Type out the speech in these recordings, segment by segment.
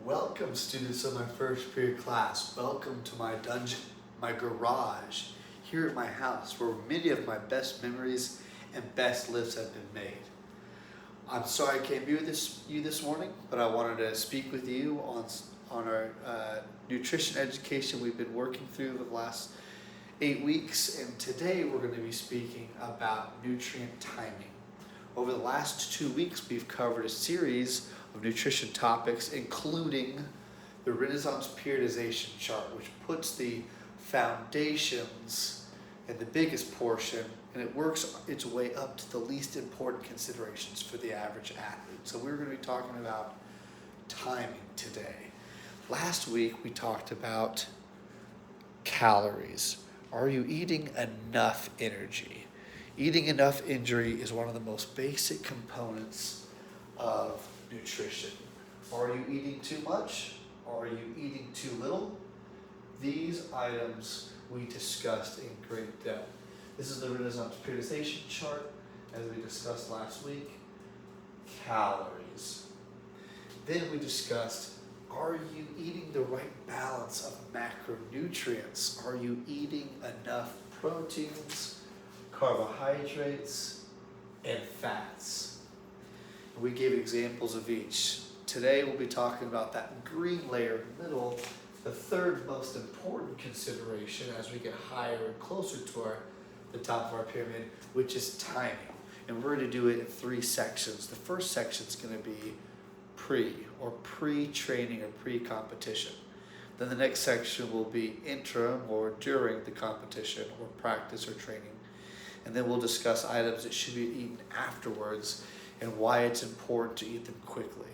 Welcome, students of my first period class. Welcome to my dungeon, my garage, here at my house, where many of my best memories and best lives have been made. I'm sorry I can't be with you this morning, but I wanted to speak with you on our nutrition education we've been working through the last 8 weeks, and today we're going to be speaking about nutrient timing. Over the last 2 weeks, we've covered a series of nutrition topics, including the Renaissance periodization chart, which puts the foundations in the biggest portion, and it works its way up to the least important considerations for the average athlete. So we're going to be talking about timing today. Last week, we talked about calories. Are you eating enough energy? Eating enough energy is one of the most basic components of nutrition. Are you eating too much? Are you eating too little? These items we discussed in great depth. This is the Renaissance periodization chart, as we discussed last week. Calories. Then we discussed, are you eating the right balance of macronutrients? Are you eating enough proteins, carbohydrates, and fats? We gave examples of each. Today we'll be talking about that green layer in the middle, the third most important consideration as we get higher and closer to the top of our pyramid, which is timing. And we're going to do it in 3 sections. The first section is going to be pre-training or pre-competition. Then the next section will be interim or during the competition or practice or training. And then we'll discuss items that should be eaten afterwards and why it's important to eat them quickly.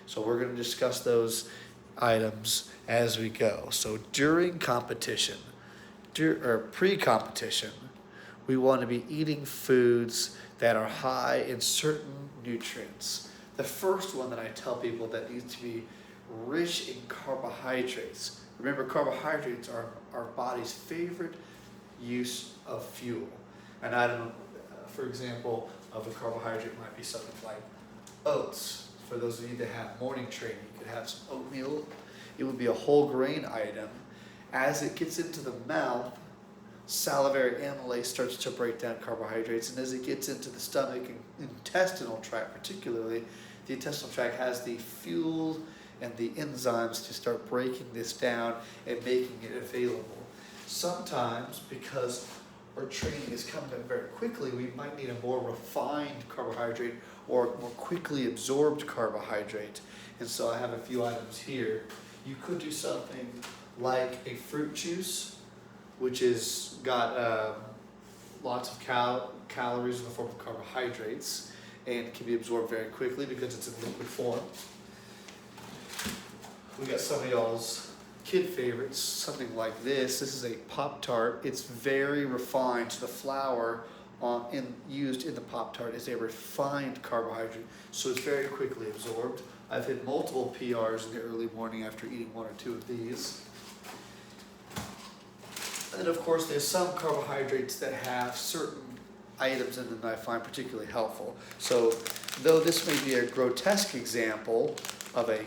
So we're going to discuss those items as we go. So during competition, or pre-competition, we want to be eating foods that are high in certain nutrients. The first one that I tell people that needs to be rich in carbohydrates. Remember, carbohydrates are our body's favorite use of fuel. An item, for example, of a carbohydrate might be something like oats. For those of you that have morning training, you could have some oatmeal. It would be a whole grain item. As it gets into the mouth, salivary amylase starts to break down carbohydrates, and as it gets into the stomach and intestinal tract particularly, the intestinal tract has the fuel and the enzymes to start breaking this down and making it available. Sometimes, because our training is coming up very quickly, we might need a more refined carbohydrate or more quickly absorbed carbohydrate. And so I have a few items here. You could do something like a fruit juice, which is got lots of calories in the form of carbohydrates and can be absorbed very quickly because it's in liquid form. We got some of y'all's kid favorites, something like this. This is a Pop-Tart. It's very refined. So the flour used in the Pop-Tart is a refined carbohydrate, so it's very quickly absorbed. I've hit multiple PRs in the early morning after eating 1 or 2 of these. And then, of course, there's some carbohydrates that have certain items in them that I find particularly helpful. So, though this may be a grotesque example of a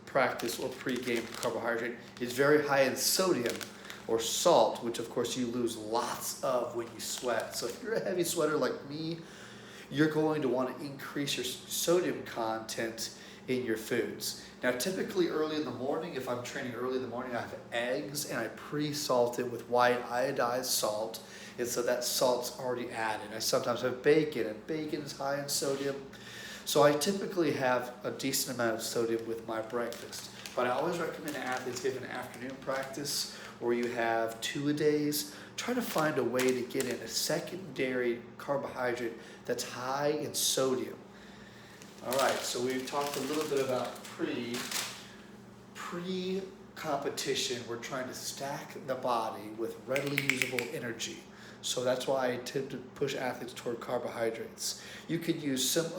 practice or pre-game carbohydrate, is very high in sodium or salt, which of course you lose lots of when you sweat. So if you're a heavy sweater like me, you're going to want to increase your sodium content in your foods. Now typically early in the morning, if I'm training early in the morning, I have eggs and I pre-salt it with white iodized salt, and so that salt's already added. I sometimes have bacon, and bacon is high in sodium. So I typically have a decent amount of sodium with my breakfast. But I always recommend athletes give an afternoon practice where you have 2-a-days. Try to find a way to get in a secondary carbohydrate that's high in sodium. All right, so we've talked a little bit about pre-competition. We're trying to stack the body with readily usable energy. So that's why I tend to push athletes toward carbohydrates. You could use some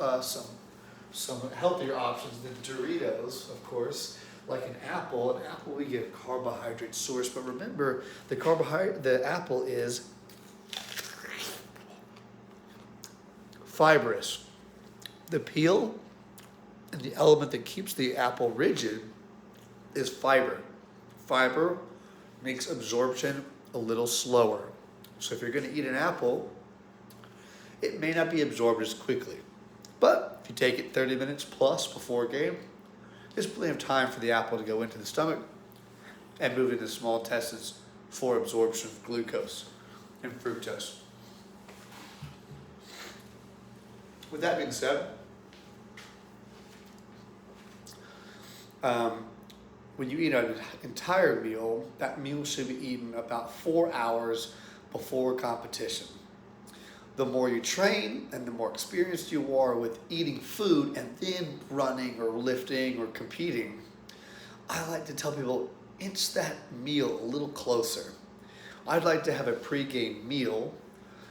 healthier options than Doritos, of course, like an apple. An apple, we get a carbohydrate source, but remember, the apple is fibrous. The peel And the element that keeps the apple rigid is fiber. Fiber makes absorption a little slower. So if you're going to eat an apple, it may not be absorbed as quickly. But if you take it 30 minutes plus before a game, there's plenty of time for the apple to go into the stomach and move into the small intestines for absorption of glucose and fructose. With that being said, when you eat an entire meal, that meal should be eaten about 4 hours before competition. The more you train and the more experienced you are with eating food and then running or lifting or competing, I like to tell people, inch that meal a little closer. I'd like to have a pre-game meal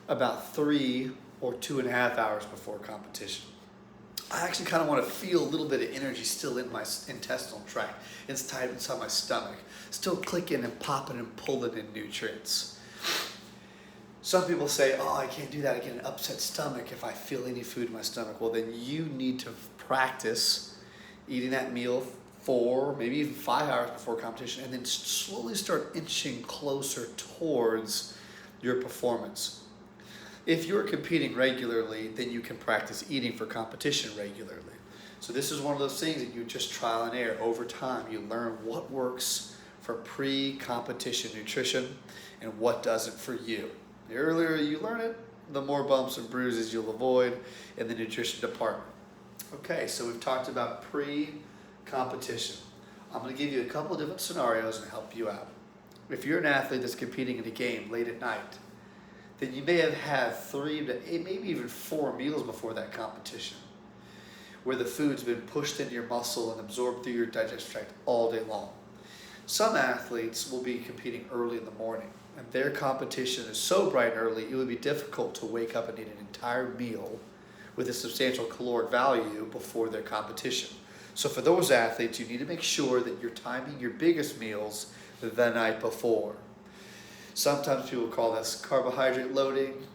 about 3 or 2.5 hours before competition. I actually kind of want to feel a little bit of energy still in my intestinal tract. It's tight inside my stomach, still clicking and popping and pulling in nutrients. Some people say, oh, I can't do that. I get an upset stomach if I feel any food in my stomach. Well, then you need to practice eating that meal 4, maybe even 5 hours before competition, and then slowly start inching closer towards your performance. If you're competing regularly, then you can practice eating for competition regularly. So this is one of those things that you just trial and error. Over time, you learn what works for pre-competition nutrition and what doesn't for you. The earlier you learn it, the more bumps and bruises you'll avoid in the nutrition department. Okay, so we've talked about pre-competition. I'm going to give you a couple of different scenarios and help you out. If you're an athlete that's competing in a game late at night, then you may have had 3 to 8, maybe even 4 meals before that competition, where the food's been pushed into your muscle and absorbed through your digestive tract all day long. Some athletes will be competing early in the morning, and their competition is so bright and early, it would be difficult to wake up and eat an entire meal with a substantial caloric value before their competition. So for those athletes, you need to make sure that you're timing your biggest meals the night before. Sometimes people call this carbohydrate loading,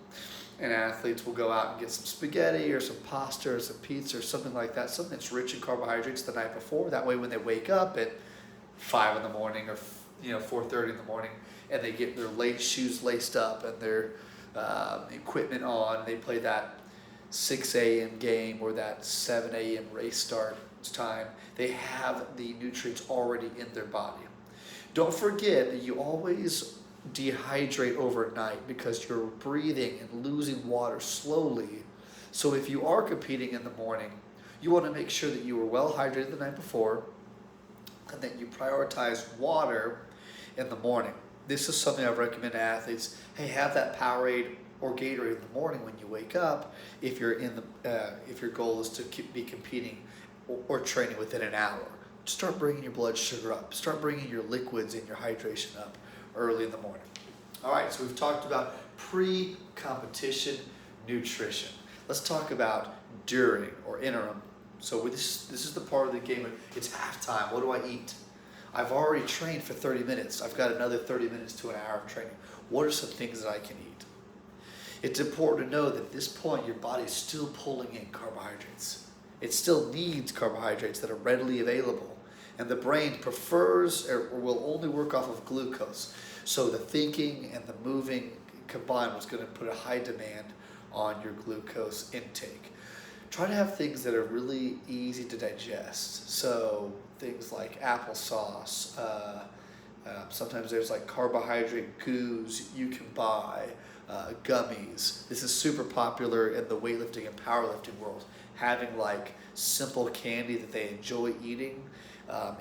and athletes will go out and get some spaghetti or some pasta or some pizza or something like that, something that's rich in carbohydrates the night before. That way when they wake up at 5 in the morning or 4:30 in the morning and they get their shoes laced up and their equipment on, and they play that 6 a.m. game or that 7 a.m. race start time, they have the nutrients already in their body. Don't forget that you always dehydrate overnight because you're breathing and losing water slowly. So if you are competing in the morning, you want to make sure that you were well hydrated the night before and that you prioritize water in the morning. This is something I recommend to athletes. Hey, have that Powerade or Gatorade in the morning when you wake up if you're if your goal is to be competing or training within an hour. Start bringing your blood sugar up. Start bringing your liquids and your hydration up early in the morning. All right, so we've talked about pre-competition nutrition. Let's talk about during or interim. So this is the part of the game. It's halftime. What do I eat? I've already trained for 30 minutes. I've got another 30 minutes to an hour of training. What are some things that I can eat? It's important to know that at this point, your body is still pulling in carbohydrates. It still needs carbohydrates that are readily available. And the brain prefers or will only work off of glucose. So the thinking and the moving combined was going to put a high demand on your glucose intake. Try to have things that are really easy to digest. So things like applesauce. Sometimes there's like carbohydrate goos you can buy. Gummies. This is super popular in the weightlifting and powerlifting world. Having like simple candy that they enjoy eating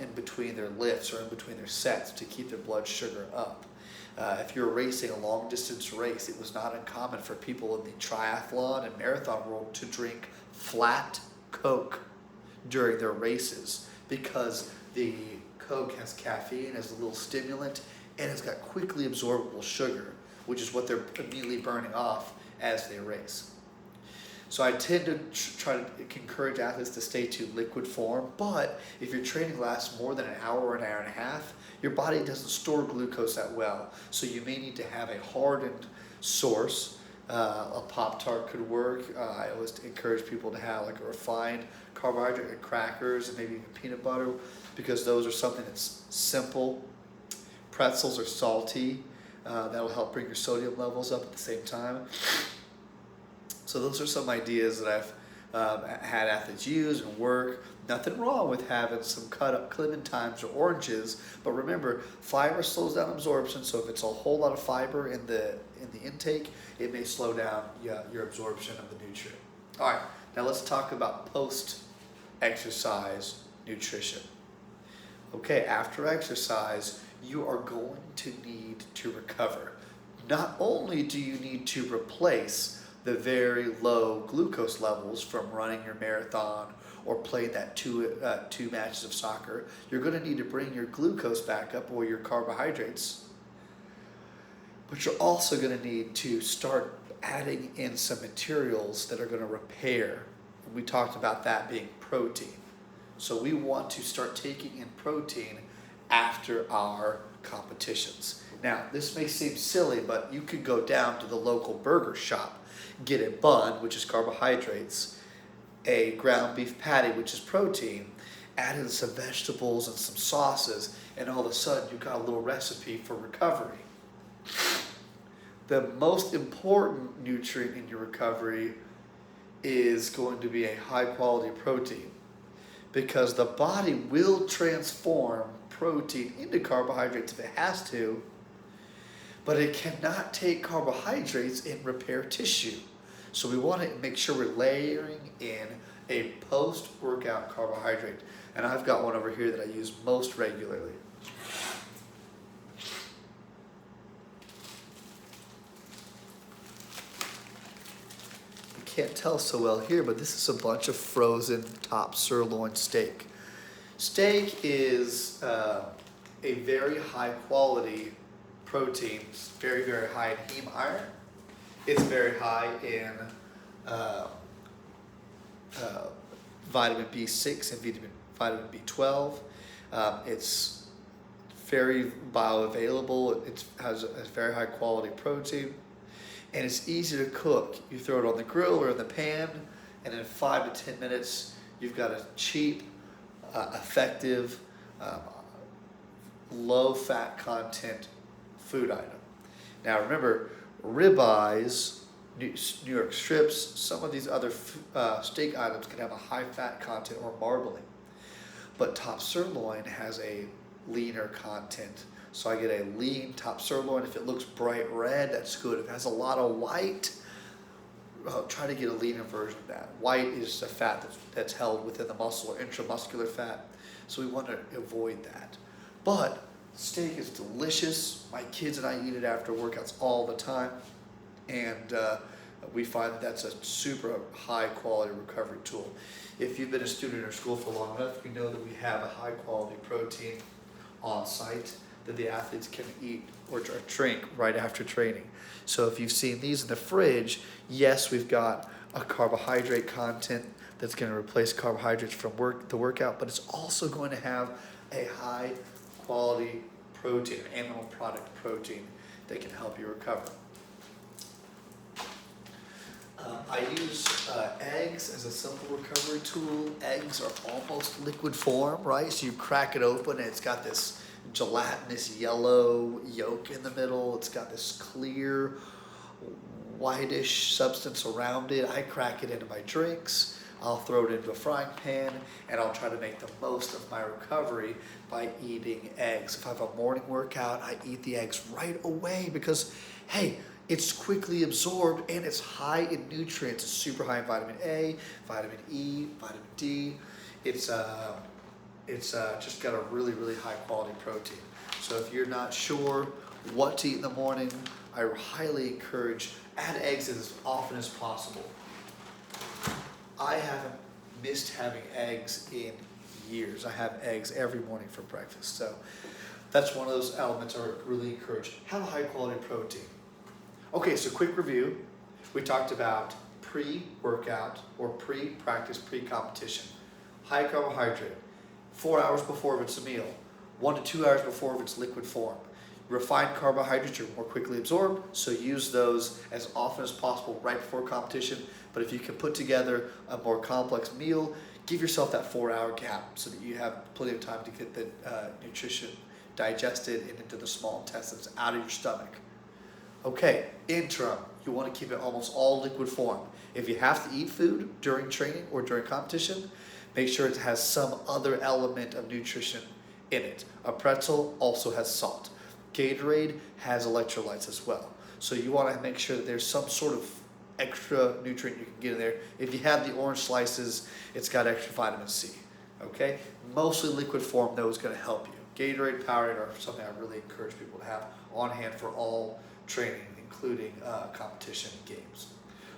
in between their lifts or in between their sets to keep their blood sugar up. If you're racing a long distance race, it was not uncommon for people in the triathlon and marathon world to drink flat Coke during their races because the Coke has caffeine as a little stimulant and it's got quickly absorbable sugar, which is what they're immediately burning off as they race. So I tend to try to encourage athletes to stay to liquid form, but if your training lasts more than an hour or an hour and a half, your body doesn't store glucose that well. So you may need to have a hardened source A Pop-Tart could work. I always encourage people to have like a refined carbohydrate, like crackers and maybe even peanut butter, because those are something that's simple. Pretzels are salty. That'll help bring your sodium levels up at the same time. So those are some ideas that I've had athletes use and work. Nothing wrong with having some cut up clementines or oranges, but remember, fiber slows down absorption. So if it's a whole lot of fiber in the intake, it may slow down your absorption of the nutrient. All right, now let's talk about post-exercise nutrition. Okay, after exercise, you are going to need to recover. Not only do you need to replace the very low glucose levels from running your marathon or playing that two matches of soccer, you're going to need to bring your glucose back up or your carbohydrates. But you're also going to need to start adding in some materials that are going to repair. We talked about that being protein. So we want to start taking in protein after our competitions. Now, this may seem silly, but you could go down to the local burger shop, get a bun, which is carbohydrates, a ground beef patty, which is protein, add in some vegetables and some sauces, and all of a sudden you've got a little recipe for recovery. The most important nutrient in your recovery is going to be a high quality protein, because the body will transform protein into carbohydrates if it has to, but it cannot take carbohydrates and repair tissue. So we want to make sure we're layering in a post-workout carbohydrate. And I've got one over here that I use most regularly. You can't tell so well here, but this is a bunch of frozen top sirloin steak. Steak is a very high quality protein. It's very, very high in heme iron. It's very high in vitamin B6 and vitamin B12. It's very bioavailable. It has a very high quality protein, and it's easy to cook. You throw it on the grill or in the pan, and in 5 to 10 minutes, you've got a cheap, effective, low fat content food item. Now remember, ribeyes, New York strips, some of these other steak items can have a high fat content or marbling. But top sirloin has a leaner content. So I get a lean top sirloin. If it looks bright red, that's good. If it has a lot of white, try to get a leaner version of that. White is the fat that's held within the muscle or intramuscular fat. So we want to avoid that. But steak is delicious. My kids and I eat it after workouts all the time. And we find that that's a super high quality recovery tool. If you've been a student in our school for long enough, we know that we have a high quality protein on site that the athletes can eat or drink right after training. So if you've seen these in the fridge, yes, we've got a carbohydrate content that's going to replace carbohydrates from the workout, but it's also going to have a high quality protein, animal product protein that can help you recover. I use eggs as a simple recovery tool. Eggs are almost liquid form, right? So you crack it open and it's got this gelatinous yellow yolk in the middle. It's got this clear whitish substance around it. I crack it into my drinks. I'll throw it into a frying pan, and I'll try to make the most of my recovery by eating eggs. If I have a morning workout, I eat the eggs right away because, hey, it's quickly absorbed and it's high in nutrients. It's super high in vitamin A, vitamin E, vitamin D. It's just got a really, really high quality protein. So if you're not sure what to eat in the morning, I highly encourage add eggs as often as possible. I haven't missed having eggs in years. I have eggs every morning for breakfast. So that's one of those elements I really encourage. Have a high quality protein. Okay, so quick review. We talked about pre-workout or pre-practice, pre-competition. High carbohydrate, 4 hours before if it's a meal, 1 to 2 hours before if it's liquid form. Refined carbohydrates are more quickly absorbed, so use those as often as possible right before competition. But if you can put together a more complex meal, give yourself that 4-hour gap so that you have plenty of time to get the nutrition digested and into the small intestines, out of your stomach. Okay, interim. You want to keep it almost all liquid form. If you have to eat food during training or during competition, make sure it has some other element of nutrition in it. A pretzel also has salt. Gatorade has electrolytes as well. So you want to make sure that there's some sort of extra nutrient you can get in there. If you have the orange slices, it's got extra vitamin C. Okay? Mostly liquid form though is going to help you. Gatorade, Powerade are something I really encourage people to have on hand for all training, including competition games.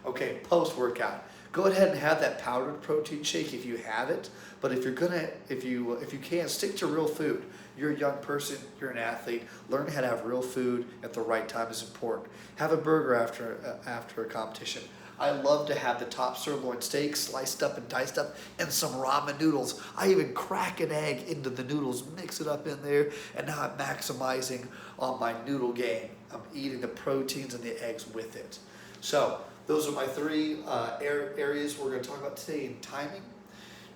Okay, post-workout. Go ahead and have that powdered protein shake if you have it. But if you can, stick to real food. You're a young person, you're an athlete. Learn how to have real food at the right time is important. Have a burger after a competition. I love to have the top sirloin steak sliced up and diced up and some ramen noodles. I even crack an egg into the noodles, mix it up in there, and now I'm maximizing on my noodle game. I'm eating the proteins and the eggs with it. So those are my three areas we're going to talk about today in timing.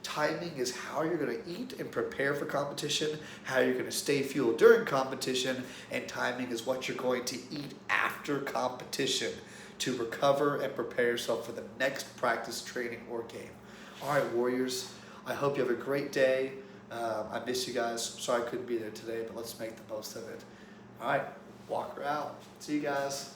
Timing is how you're going to eat and prepare for competition, how you're going to stay fueled during competition, and timing is what you're going to eat after competition to recover and prepare yourself for the next practice, training, or game. All right, Warriors, I hope you have a great day. I miss you guys. Sorry I couldn't be there today, but let's make the most of it. All right, Walker out. See you guys.